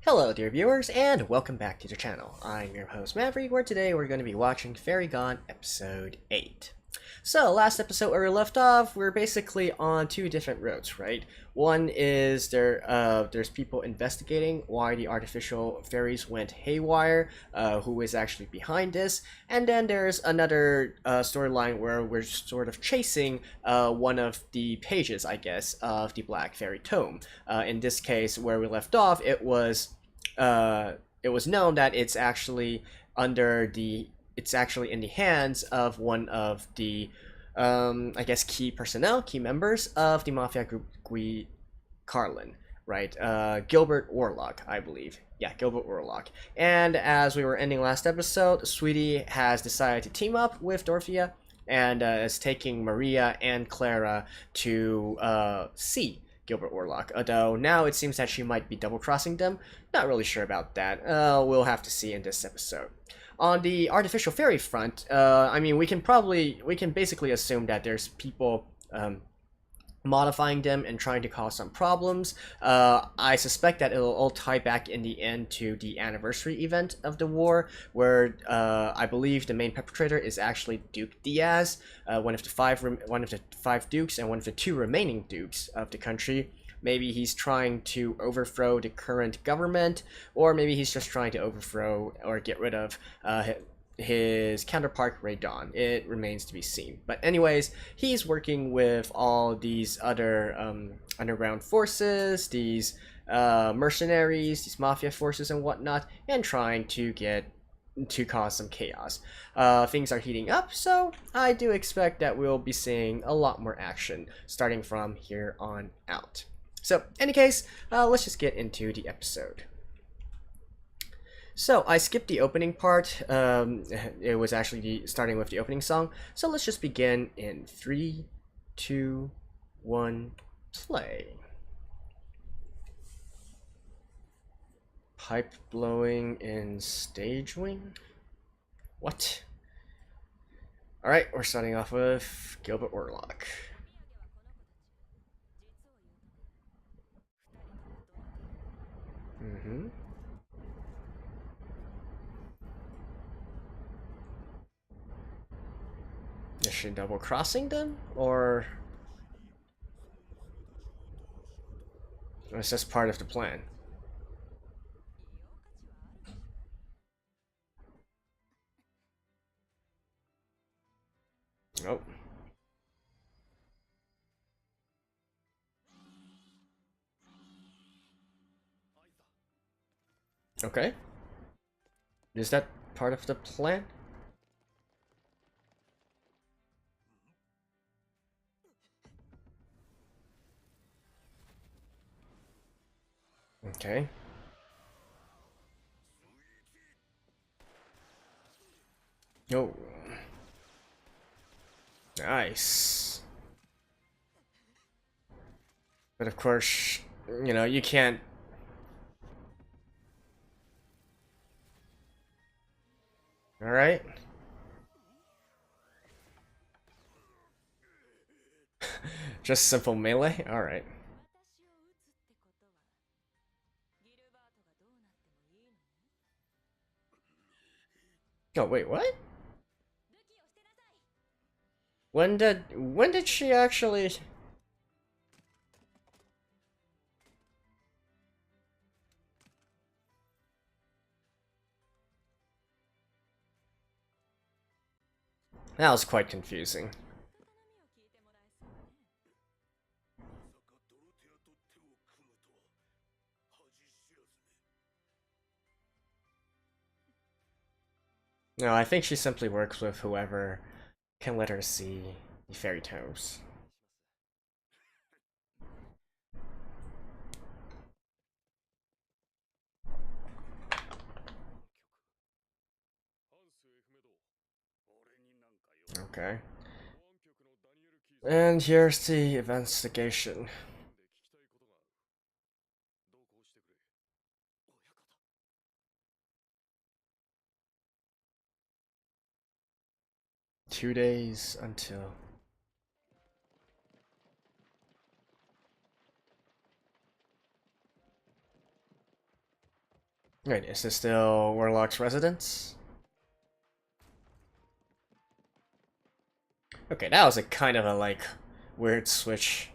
Hello dear viewers, and welcome back to the channel. I'm your host Maverick, where today we're going to be watching Fairy Gone Episode 8. So, last episode where we left off, we're basically on two different roads, right? One is there's people investigating why the artificial fairies went haywire, who is actually behind this, and then there's another storyline where we're sort of chasing one of the pages, I guess, of the Black Fairy Tome. In this case, where we left off, it was known that it's actually in the hands of one of the I guess key members of the mafia group Carlin, right? Gilbert Warlock, I believe. Yeah, Gilbert Warlock. And as we were ending last episode, Sweetie has decided to team up with Dorothea and is taking Maria and Clara to see Gilbert Warlock, although now it seems that she might be double-crossing them. Not really sure about that. We'll have to see in this episode. On the artificial fairy front, I mean, we can basically assume that there's people modifying them and trying to cause some problems. I suspect that it'll all tie back in the end to the anniversary event of the war, where I believe the main perpetrator is actually Duke Diaz, one of the five dukes and one of the two remaining dukes of the country. Maybe he's trying to overthrow the current government, or maybe he's just trying to overthrow or get rid of his counterpart Ray Dawn. It remains to be seen. But anyways, he's working with all these other underground forces, these mercenaries, these mafia forces and whatnot, and trying to cause some chaos. Things are heating up, so I do expect that we'll be seeing a lot more action starting from here on out. So, any case, let's just get into the episode. So, I skipped the opening part. It was actually starting with the opening song. So, let's just begin in 3, 2, 1, play. Pipe blowing in stage wing? What? Alright, we're starting off with Gilbert Warlock. Is she double crossing them, or is this part of the plan? Nope. Okay. Is that part of the plan? Okay. Oh. Nice. But of course, you know, you can't... Alright. Just simple melee? Alright. Oh, wait, what? When did she actually... That was quite confusing. No, I think she simply works with whoever can let her see the fairy tomes. Okay. And here's the investigation. Two days until... Wait, is this still Warlock's residence? Okay, that was a kind of a, like, weird switch.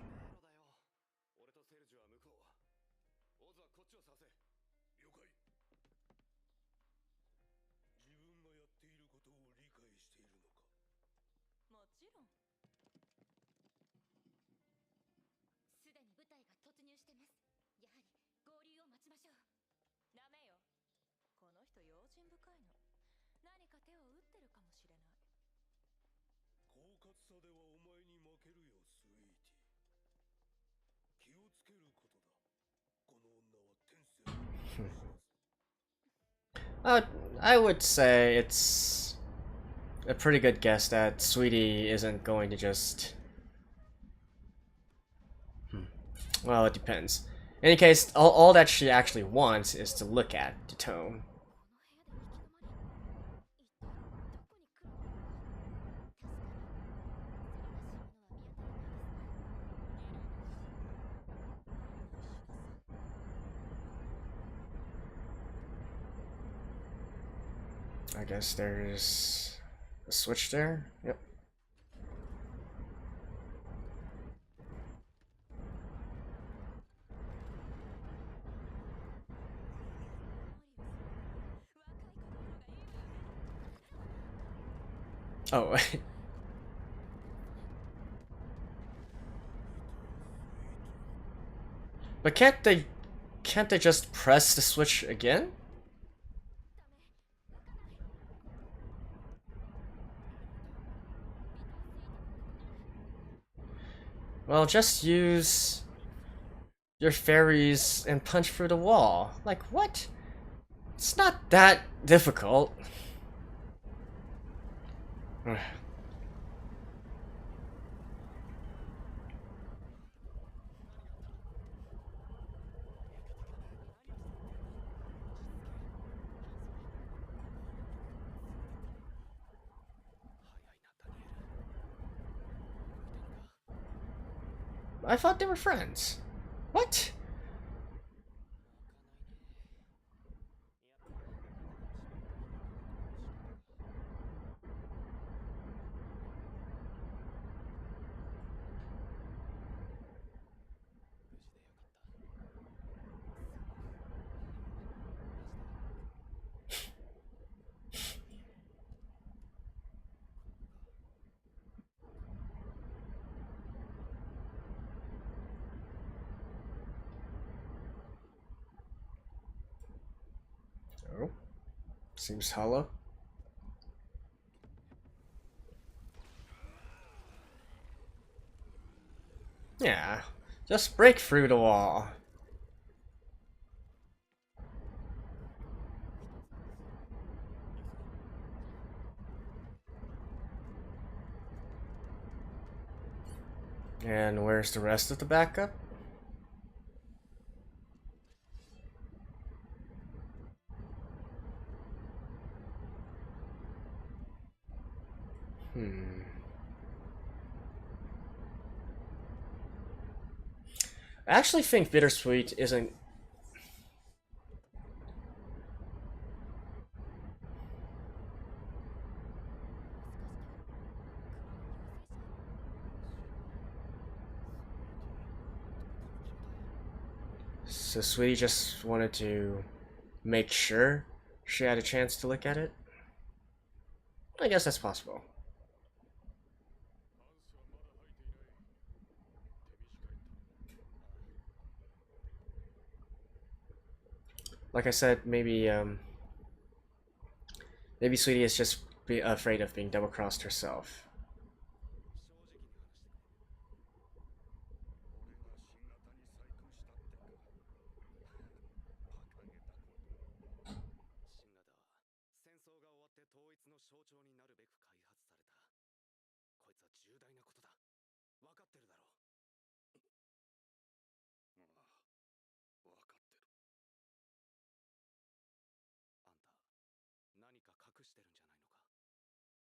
Uh, I would say it's a pretty good guess that Sweetie isn't going to just... Well, it depends. In any case, all that she actually wants is to look at the tome. I guess there's a switch there. Yep. Oh. But can't they just press the switch again? Well, just use your fairies and punch through the wall. Like, what? It's not that difficult. I thought they were friends. What? Oh, seems hollow. Yeah, just break through the wall. And where's the rest of the backup? I actually think Bittersweet isn't... So Sweetie just wanted to make sure she had a chance to look at it? I guess that's possible. Like I said, maybe Sweetie is just afraid of being double-crossed herself.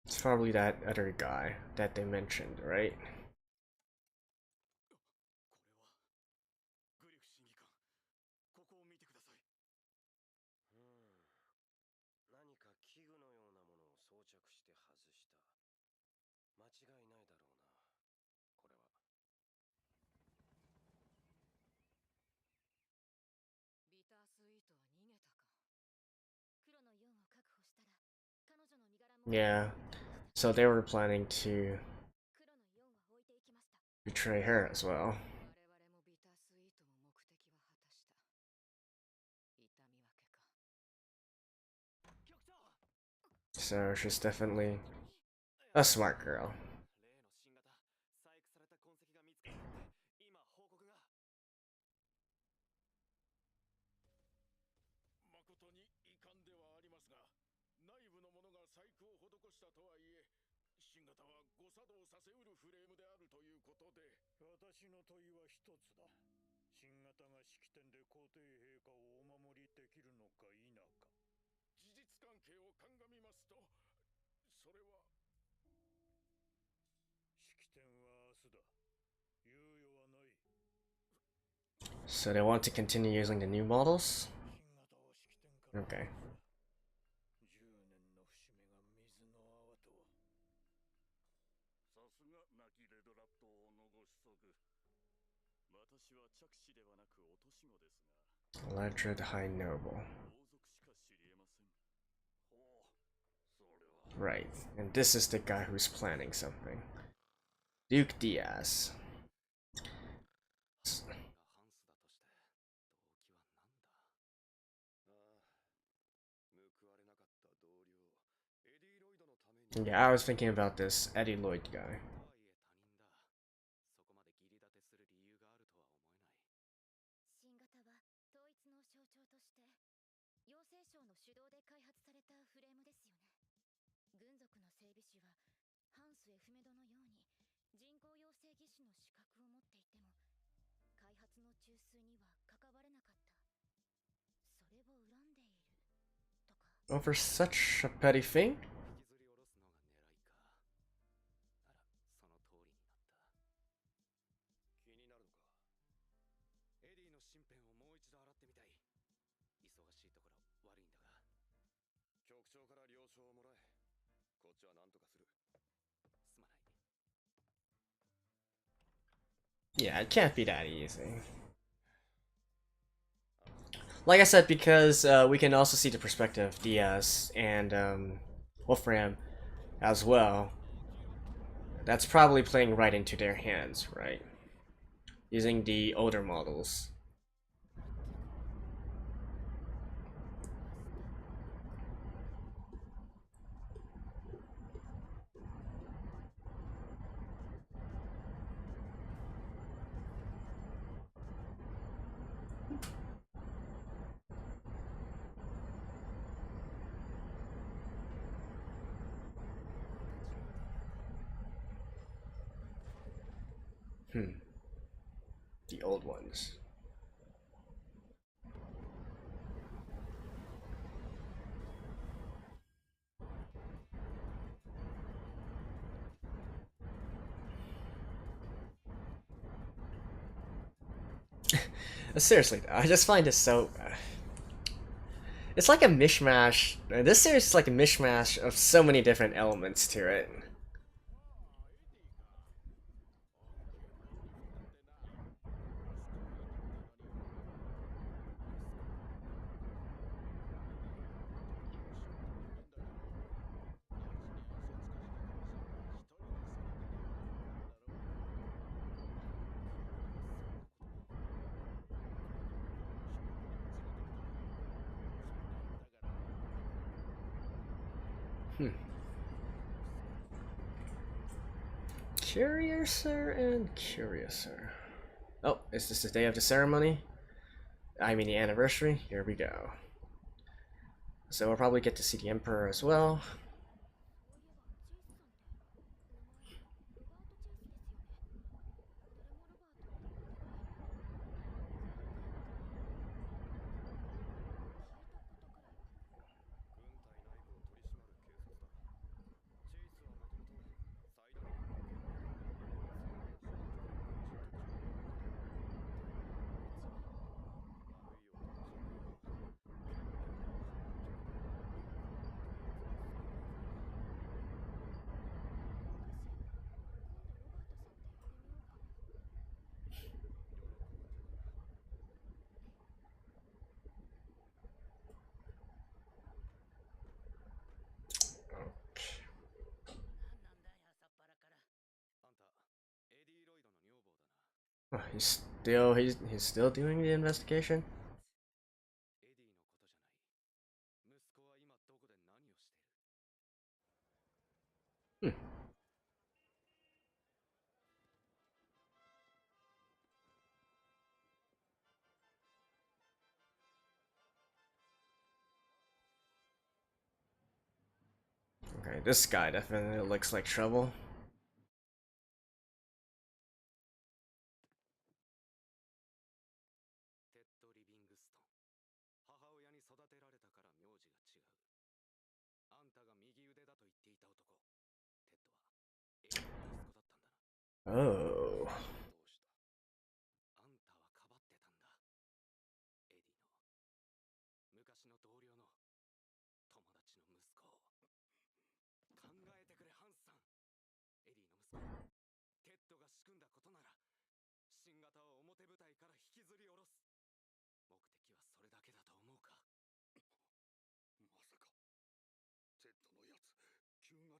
It's probably that other guy that they mentioned, right? Yeah, so they were planning to betray her as well. So she's definitely a smart girl. So they want to continue using the new models? Okay. Electred High Noble. Right, and this is the guy who's planning something. Duke Diaz. Yeah, I was thinking about this Eddie Lloyd guy. Over such a petty thing? Yeah, it can't be that easy. Like I said, because we can also see the perspective of Diaz and Wolfram as well. That's probably playing right into their hands, right? Using the older models. The old ones. Seriously, I just find this so... it's like a mishmash. This series is like a mishmash of so many different elements to it. Curiouser and curiouser. Oh, is this the day of the ceremony? I mean the anniversary? Here we go. So we'll probably get to see the Emperor as well. Oh, he's still doing the investigation. Hmm. Okay, this guy definitely looks like trouble. Oh.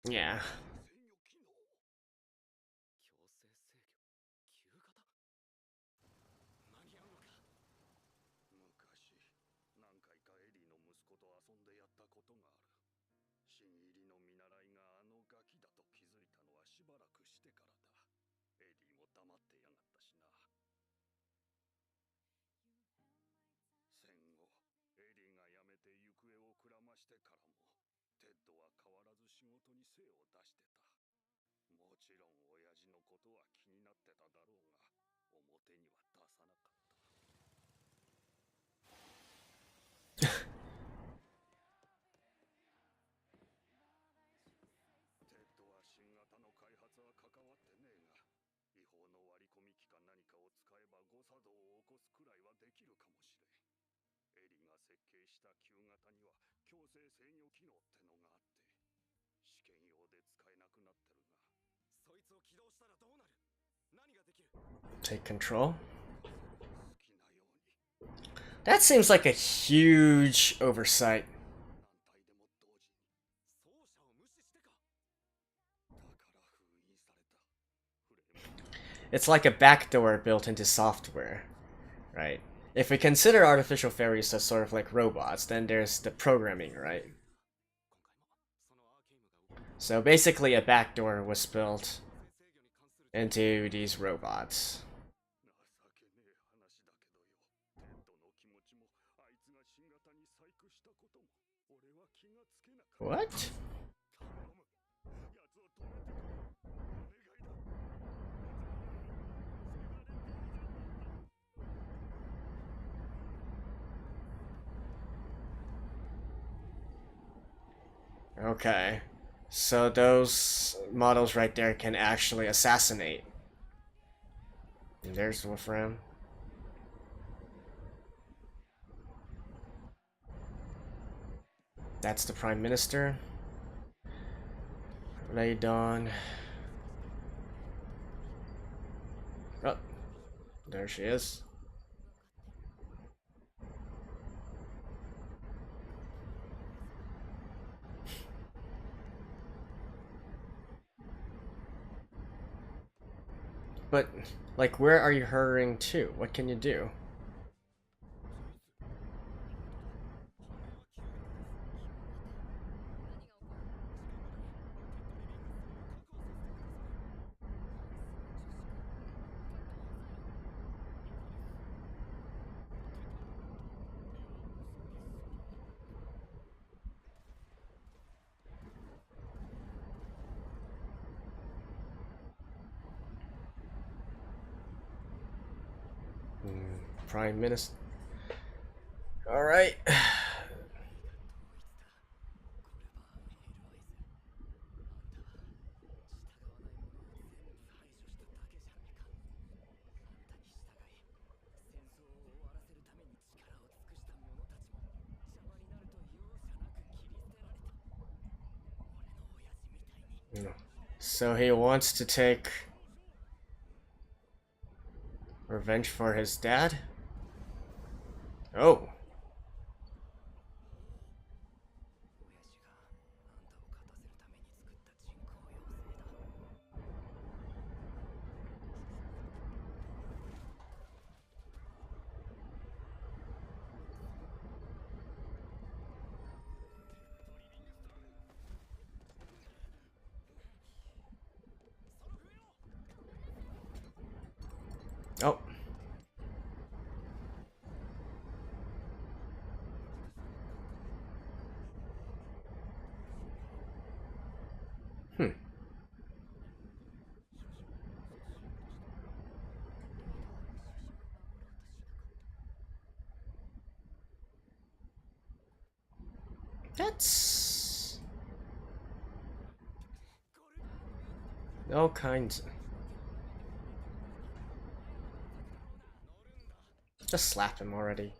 Yeah. 'Take control. That seems like a huge oversight. It's like a backdoor built into software, right? If we consider artificial fairies as sort of like robots, then there's the programming, right? So basically a backdoor was built into these robots. What? Okay. So those models right there can actually assassinate. And there's Wolfram. That's the Prime Minister. Lay Dawn. Oh, there she is. But, like, where are you hurrying to? What can you do? Prime Minister. Alright. So he wants to take revenge for his dad? Oh. That's all kinds. Just slap him already.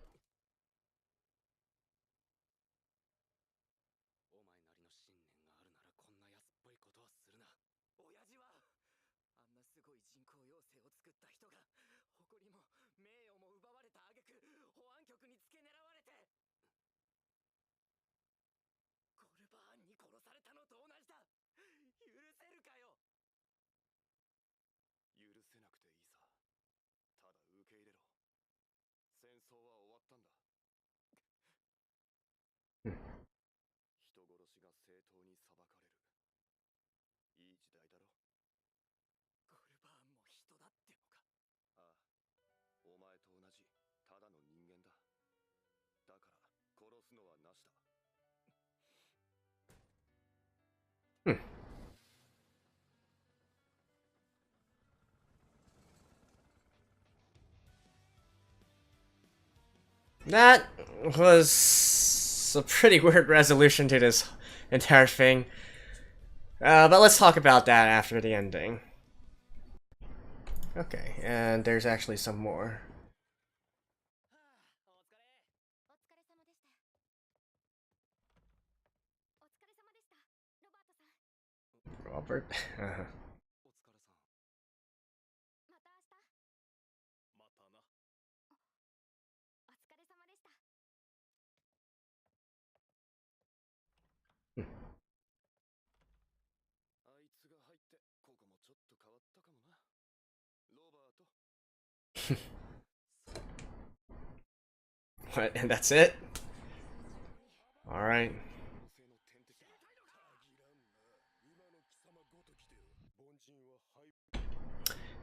That was a pretty weird resolution to this entire thing. But let's talk about that after the ending. Okay, and there's actually some more. Robert. What? And that's it? Alright.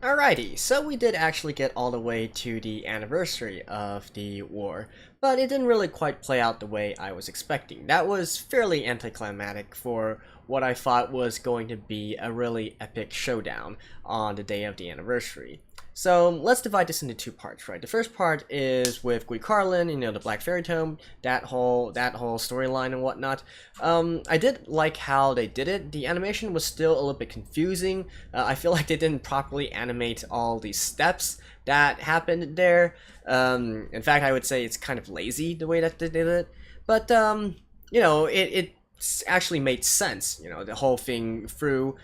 Alrighty, so we did actually get all the way to the anniversary of the war, but it didn't really quite play out the way I was expecting. That was fairly anticlimactic for what I thought was going to be a really epic showdown on the day of the anniversary. So let's divide this into two parts, right? The first part is with Gui Carlin, you know, the Black Fairy Tome, that whole storyline and whatnot. I did like how they did it. The animation was still a little bit confusing. I feel like they didn't properly animate all these steps that happened there. In fact, I would say it's kind of lazy the way that they did it. But you know, it actually made sense. You know, the whole thing through.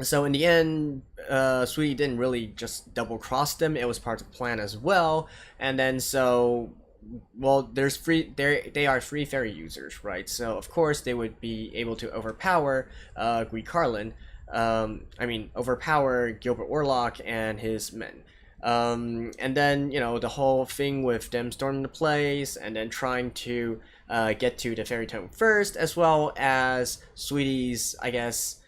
So in the end, Sweetie didn't really just double cross them. It was part of the plan as well. And then so, well, they are free fairy users, right? So of course they would be able to overpower Gui Carlin. Overpower Gilbert Orlock and his men. And then, you know, the whole thing with them storming the place and then trying to get to the Fairy Tome first, as well as Sweetie's, I guess,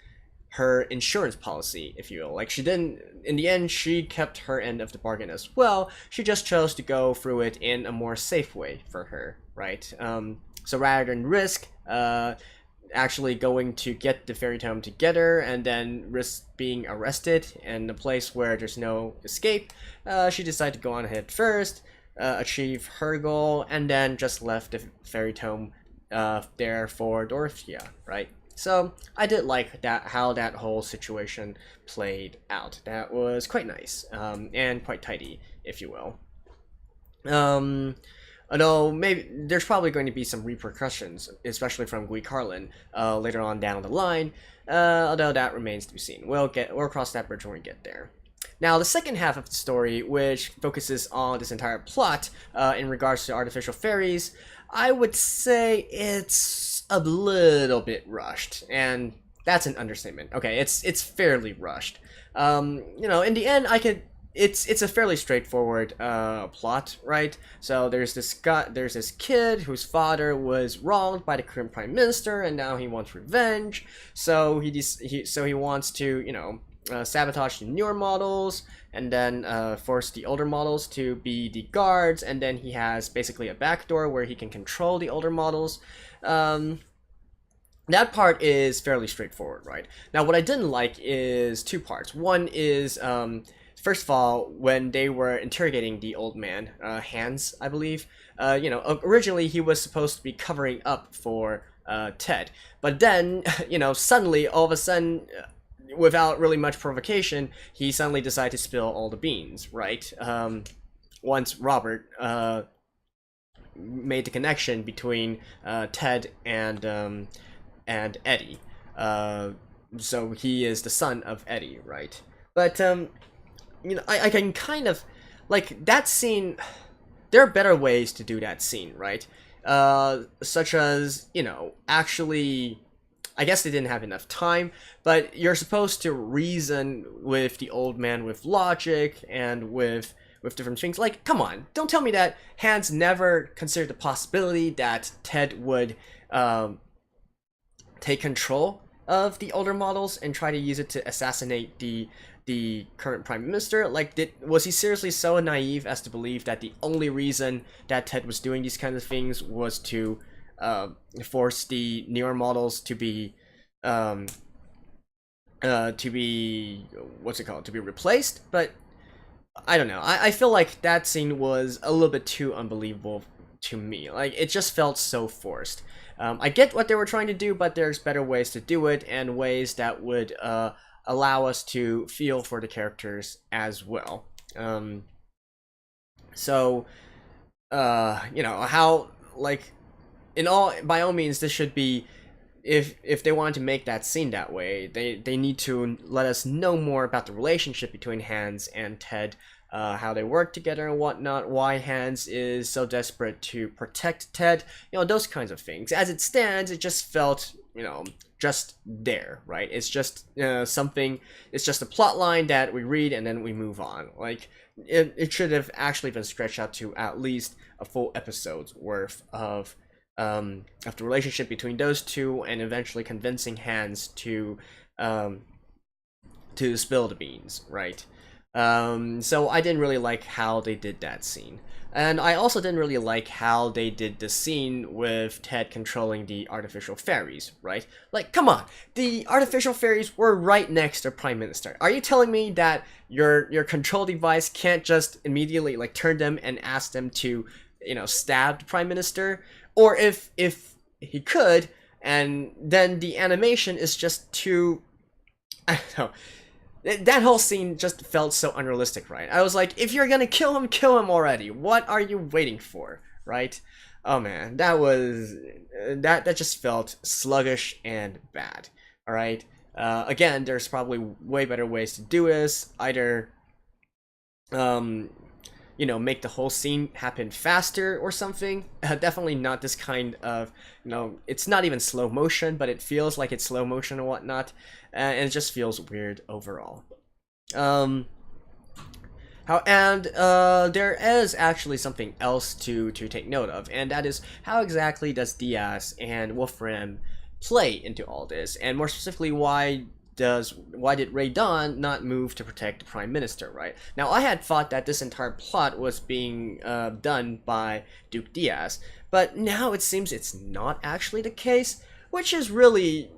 her insurance policy, if you will. Like, she didn't, in the end, she kept her end of the bargain as well. She just chose to go through it in a more safe way for her, right? So rather than risk actually going to get the Fairy Tome together and then risk being arrested in a place where there's no escape, she decided to go on ahead first, achieve her goal, and then just left the Fairy Tome there for Dorothea, right? So I did like that, how that whole situation played out. That was quite nice, and quite tidy, if you will. Although maybe there's probably going to be some repercussions, especially from Gui Carlin later on down the line. Although that remains to be seen. We'll cross that bridge when we get there. Now, the second half of the story, which focuses on this entire plot in regards to artificial fairies, I would say it's a little bit rushed, and that's an understatement. Okay, it's fairly rushed. You know, in the end, it's a fairly straightforward plot, right? So there's this kid whose father was wronged by the current prime minister, and now he wants revenge. So he wants to, you know, sabotage the newer models, and then force the older models to be the guards, and then he has basically a backdoor where he can control the older models. That part is fairly straightforward, right? Now, what I didn't like is two parts. One is, first of all, when they were interrogating the old man, Hans, I believe, originally he was supposed to be covering up for Ted, but then, suddenly, all of a sudden, without really much provocation, he suddenly decided to spill all the beans, right? Once Robert made the connection between Ted and Eddie. So he is the son of Eddie, right? But I can kind of like that scene. There are better ways to do that scene, right? Such as actually, I guess they didn't have enough time, but you're supposed to reason with the old man with logic and with different things. Like, come on, don't tell me that Hans never considered the possibility that Ted would take control of the older models and try to use it to assassinate the current prime minister. Like, was he seriously so naive as to believe that the only reason that Ted was doing these kinds of things was to force the newer models to be what's it called, to be replaced? But I don't know. I feel like that scene was a little bit too unbelievable to me. Like, it just felt so forced. I get what they were trying to do, but there's better ways to do it, and ways that would allow us to feel for the characters as well. How, like, by all means, this should be, if they wanted to make that scene that way, they need to let us know more about the relationship between Hans and Ted, how they work together and whatnot, why Hans is so desperate to protect Ted, those kinds of things. As it stands, it just felt, just there, right? It's just something, it's just a plot line that we read and then we move on. Like, it should have actually been stretched out to at least a full episode's worth of the relationship between those two, and eventually convincing Hans to spill the beans, right? So I didn't really like how they did that scene. And I also didn't really like how they did the scene with Ted controlling the artificial fairies, right? Like, come on, the artificial fairies were right next to Prime Minister. Are you telling me that your control device can't just immediately, like, turn them and ask them to, stab the Prime Minister? Or if he could, and then the animation is just too, I don't know. That whole scene just felt so unrealistic, right? I was like, if you're gonna kill him already. What are you waiting for, right? Oh man, that just felt sluggish and bad. All right. Again, there's probably way better ways to do this. Either, make the whole scene happen faster or something. Definitely not this kind of, it's not even slow motion, but it feels like it's slow motion and whatnot. And it just feels weird overall. There is actually something else to take note of, and that is, how exactly does Diaz and Wolfram play into all this, and more specifically, why did Ray Dawn not move to protect the Prime Minister, right? Now, I had thought that this entire plot was being done by Duke Diaz, but now it seems it's not actually the case, which is really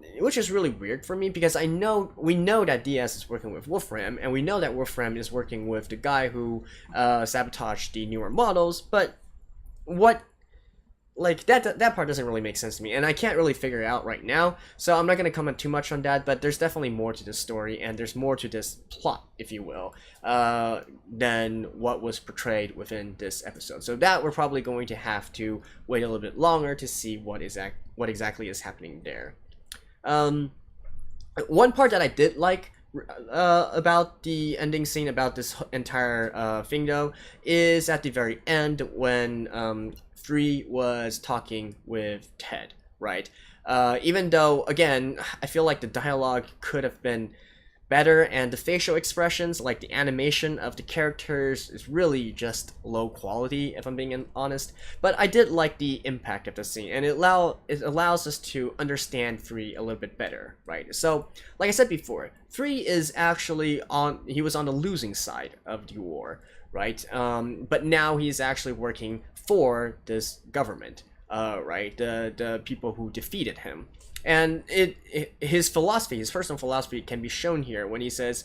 weird for me, because we know that Diaz is working with Wolfram, and we know that Wolfram is working with the guy who sabotaged the newer models, but what, like, that part doesn't really make sense to me, and I can't really figure it out right now, so I'm not going to comment too much on that. But there's definitely more to this story, and there's more to this plot, if you will, than what was portrayed within this episode. So that we're probably going to have to wait a little bit longer to see what exactly is happening there. One part that I did like about the ending scene, about this entire thing, though, is at the very end when 3 was talking with Ted, right? Even though, again, I feel like the dialogue could have been better, and the facial expressions, like the animation of the characters, is really just low quality, if I'm being honest. But I did like the impact of the scene, and it allows us to understand 3 a little bit better, right? So, like I said before, 3 is actually he was on the losing side of the war, right? But now he's actually working for this government, right? The people who defeated him. And his personal philosophy can be shown here when he says,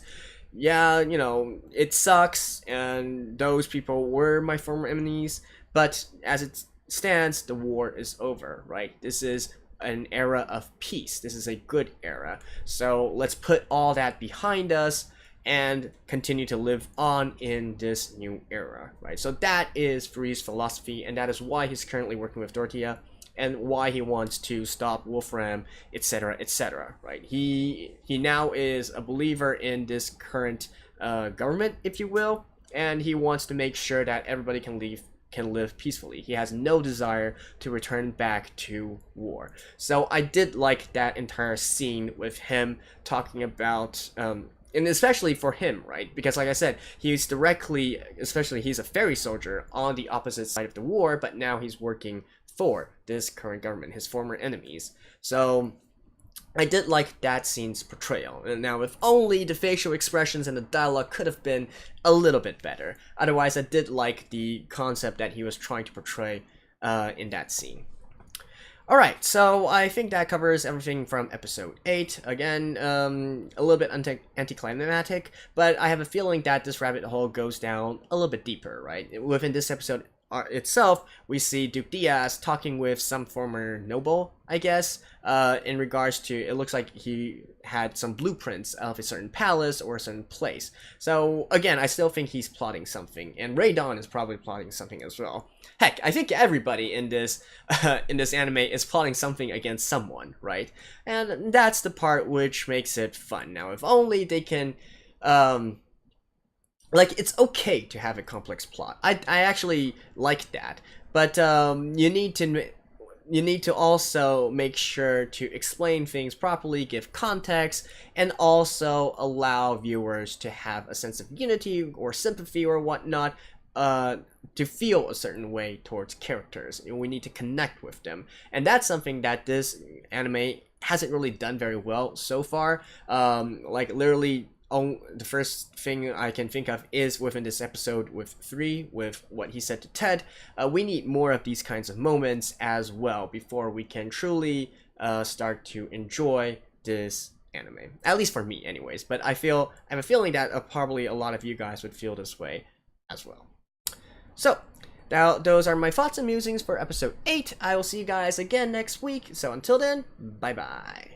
yeah, you know, it sucks, and those people were my former enemies, but as it stands, the war is over, right? This is an era of peace. This is a good era. So let's put all that behind us and continue to live on in this new era, right? So that is Free's philosophy, and that is why he's currently working with Dorothea, and why he wants to stop Wolfram, etc., right? He now is a believer in this current government, if you will, and he wants to make sure that everybody can live peacefully. He has no desire to return back to war. So I did like that entire scene with him talking about and especially for him, right? Because like I said, he's directly, especially he's a fairy soldier on the opposite side of the war, but now he's working for this current government, his former enemies. So I did like that scene's portrayal. And now if only the facial expressions and the dialogue could have been a little bit better. Otherwise, I did like the concept that he was trying to portray in that scene. Alright, so I think that covers everything from episode 8. Again, a little bit anticlimactic, but I have a feeling that this rabbit hole goes down a little bit deeper, right? Within this episode itself, we see Duke Diaz talking with some former noble, I guess, in regards to, it looks like he had some blueprints of a certain palace or a certain place. So again, I still think he's plotting something, and Ray Dawn is probably plotting something as well. Heck, I think everybody in this anime is plotting something against someone, right? And that's the part which makes it fun. Now, if only they can like, it's okay to have a complex plot. I actually like that, but you need to also make sure to explain things properly, give context, and also allow viewers to have a sense of unity or sympathy or whatnot, to feel a certain way towards characters. We need to connect with them, and that's something that this anime hasn't really done very well so far. Like, literally, the first thing I can think of is within this episode with 3, with what he said to Ted. We need more of these kinds of moments as well before we can truly start to enjoy this anime. At least for me, anyways. But I have a feeling that probably a lot of you guys would feel this way as well. So, now those are my thoughts and musings for episode 8. I will see you guys again next week. So until then, bye bye.